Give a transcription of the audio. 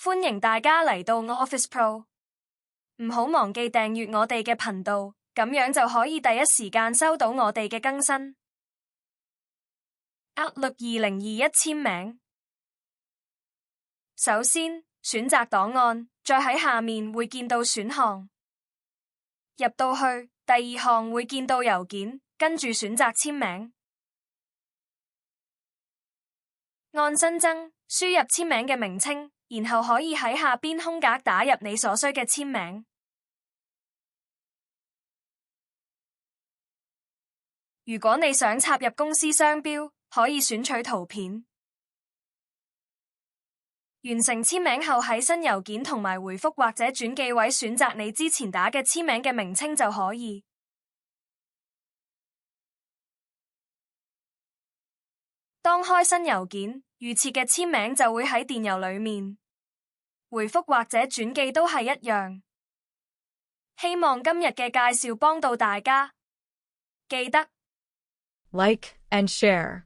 歡迎大家嚟到 Office Pro， 唔好忘記訂閱我哋嘅頻道，咁樣就可以第一時間收到我哋嘅更新。Outlook 2021簽名。首先選擇檔案，再喺下面會見到選項。入到去，第二項會見到郵件，跟住選擇簽名。按新增，輸入簽名嘅名稱，然後可以喺下邊空格打入你所需嘅簽名。如果你想插入公司商標，可以選取圖片。完成簽名後，喺新郵件同埋回覆或者轉寄位選擇你之前打嘅簽名嘅名稱就可以。當開新郵件，預設嘅簽名就會喺電郵裏面，回覆或者轉寄都係一樣。希望今日嘅介紹幫到大家，記得 Like and share.